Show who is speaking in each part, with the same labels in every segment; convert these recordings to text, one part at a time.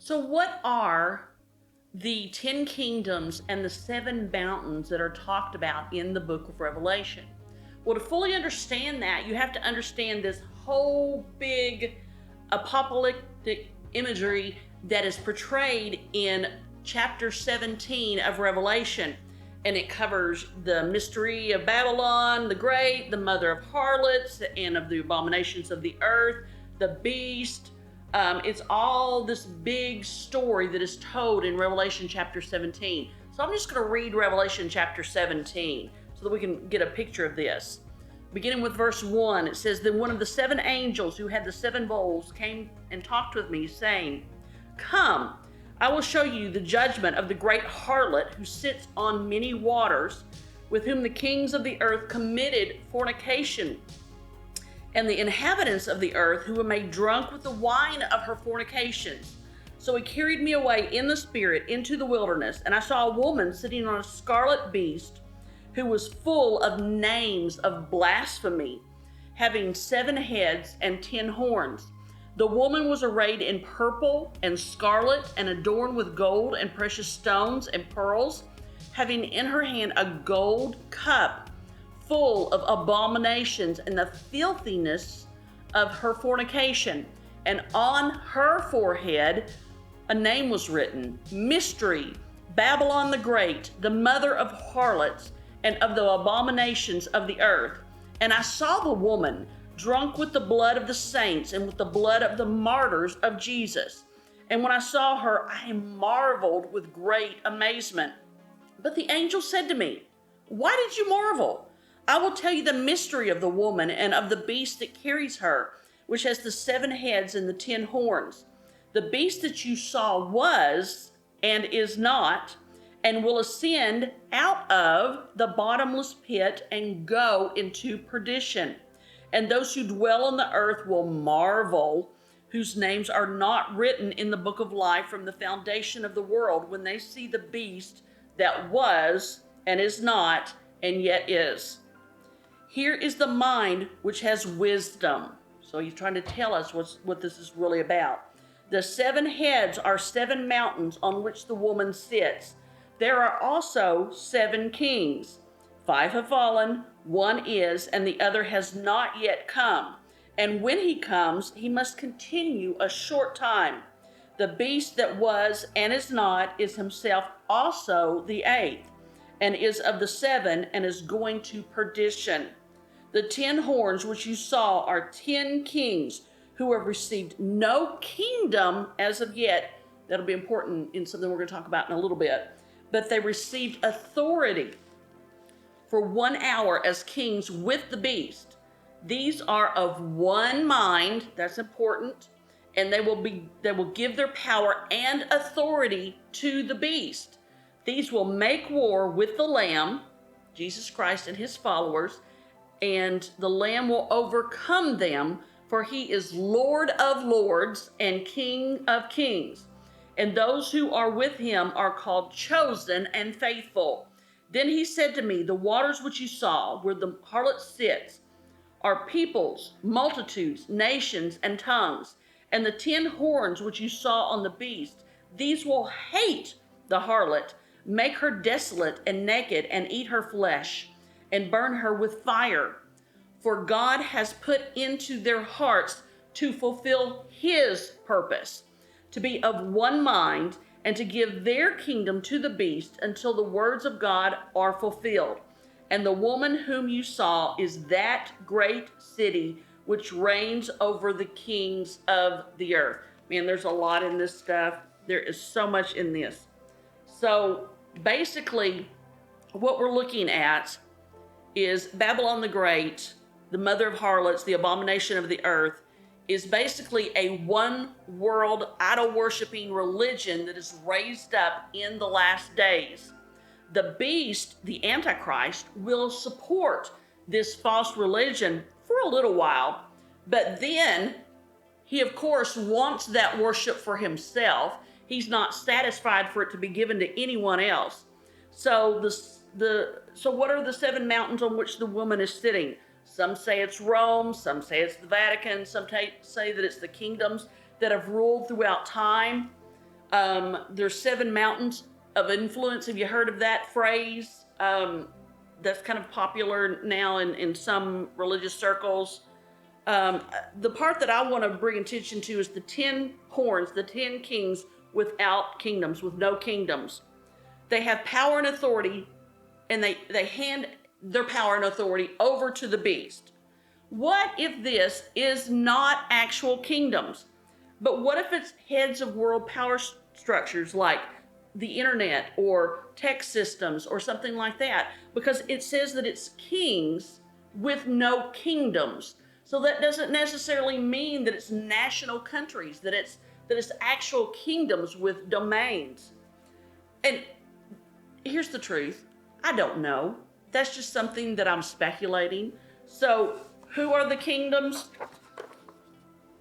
Speaker 1: So, what are the 10 kingdoms and the 7 mountains that are talked about in the book of Revelation? Well, to fully understand that, you have to understand this whole big apocalyptic imagery that is portrayed in chapter 17 of Revelation. And it covers the mystery of Babylon the Great, the mother of harlots, and of the abominations of the earth, the beast. It's all this big story that is told in Revelation chapter 17. So I'm just going to read Revelation chapter 17 so that we can get a picture of this. Beginning with verse 1, it says, Then one of the 7 angels who had the 7 bowls came and talked with me, saying, Come, I will show you the judgment of the great harlot who sits on many waters, with whom the kings of the earth committed fornication, and the inhabitants of the earth who were made drunk with the wine of her fornications. So he carried me away in the spirit into the wilderness, and I saw a woman sitting on a scarlet beast, who was full of names of blasphemy, having 7 heads and 10 horns. The woman was arrayed in purple and scarlet, and adorned with gold and precious stones and pearls, having in her hand a gold cup full of abominations and the filthiness of her fornication. And on her forehead a name was written, Mystery, Babylon the Great, the mother of harlots and of the abominations of the earth. And I saw the woman drunk with the blood of the saints and with the blood of the martyrs of Jesus. And when I saw her, I marveled with great amazement. But the angel said to me, Why did you marvel? I will tell you the mystery of the woman and of the beast that carries her, which has the 7 heads and the 10 horns. The beast that you saw was and is not, and will ascend out of the bottomless pit and go into perdition. And those who dwell on the earth will marvel, whose names are not written in the book of life from the foundation of the world, when they see the beast that was and is not and yet is. Here is the mind which has wisdom. So he's trying to tell us what this is really about. The 7 heads are 7 mountains on which the woman sits. There are also 7 kings. 5 have fallen, 1 is, and the other has not yet come. And when he comes, he must continue a short time. The beast that was and is not is himself also the 8th, and is of the 7, and is going to perdition. The 10 horns which you saw are 10 kings who have received no kingdom as of yet. That'll be important in something we're going to talk about in a little bit. But they received authority for 1 hour as kings with the beast. These are of one mind, that's important, and they will give their power and authority to the beast. These will make war with the Lamb, Jesus Christ and his followers, and the Lamb will overcome them, for he is Lord of lords and King of kings. And those who are with him are called chosen and faithful. Then he said to me, The waters which you saw, where the harlot sits, are peoples, multitudes, nations, and tongues. And the 10 horns which you saw on the beast, these will hate the harlot, make her desolate and naked, and eat her flesh, and burn her with fire. For God has put into their hearts to fulfill his purpose, to be of one mind, and to give their kingdom to the beast until the words of God are fulfilled. And the woman whom you saw is that great city which reigns over the kings of the earth. Man, there's a lot in this stuff. There is so much in this. So basically, what we're looking at is Babylon the Great, the mother of harlots, the abomination of the earth, is basically a one world idol worshiping religion that is raised up in the last days. The beast, the Antichrist, will support this false religion for a little while, but then he of course wants that worship for himself. He's not satisfied for it to be given to anyone else. So what are the 7 mountains on which the woman is sitting? Some say it's Rome, some say it's the Vatican, some say that it's the kingdoms that have ruled throughout time. There's 7 mountains of influence. Have you heard of that phrase? That's kind of popular now in some religious circles. The part that I want to bring attention to is the 10 horns, the 10 kings without kingdoms, with no kingdoms. They have power and authority, and they hand their power and authority over to the beast. What if this is not actual kingdoms? But what if it's heads of world power structures like the internet or tech systems or something like that? Because it says that it's kings with no kingdoms. So that doesn't necessarily mean that it's national countries, that it's actual kingdoms with domains. And here's the truth. I don't know. That's just something that I'm speculating. So who are the kingdoms?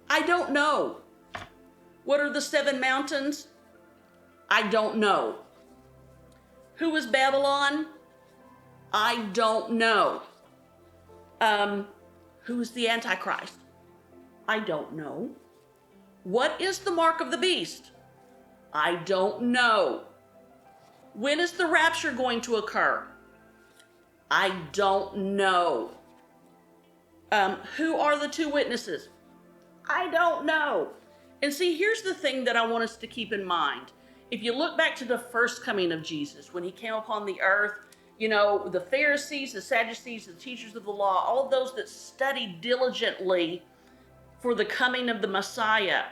Speaker 1: I don't know. What are the 7 mountains? I don't know. Who is Babylon? I don't know. Who is the Antichrist? I don't know. What is the mark of the beast? I don't know. When is the rapture going to occur? I don't know. Who are the 2 witnesses? I don't know. And see, here's the thing that I want us to keep in mind. If you look back to the first coming of Jesus, when he came upon the earth, you know, the Pharisees, the Sadducees, the teachers of the law, all of those that studied diligently for the coming of the Messiah,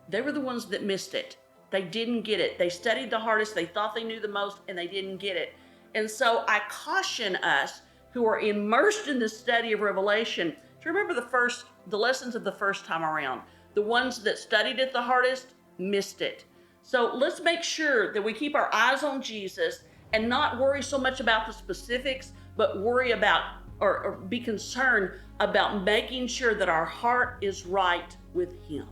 Speaker 1: they were the ones that missed it. They didn't get it. They studied the hardest, they thought they knew the most, and they didn't get it. And so I caution us who are immersed in the study of Revelation to remember the lessons of the first time around. The ones that studied it the hardest missed it. So let's make sure that we keep our eyes on Jesus and not worry so much about the specifics, but worry about or be concerned about making sure that our heart is right with him.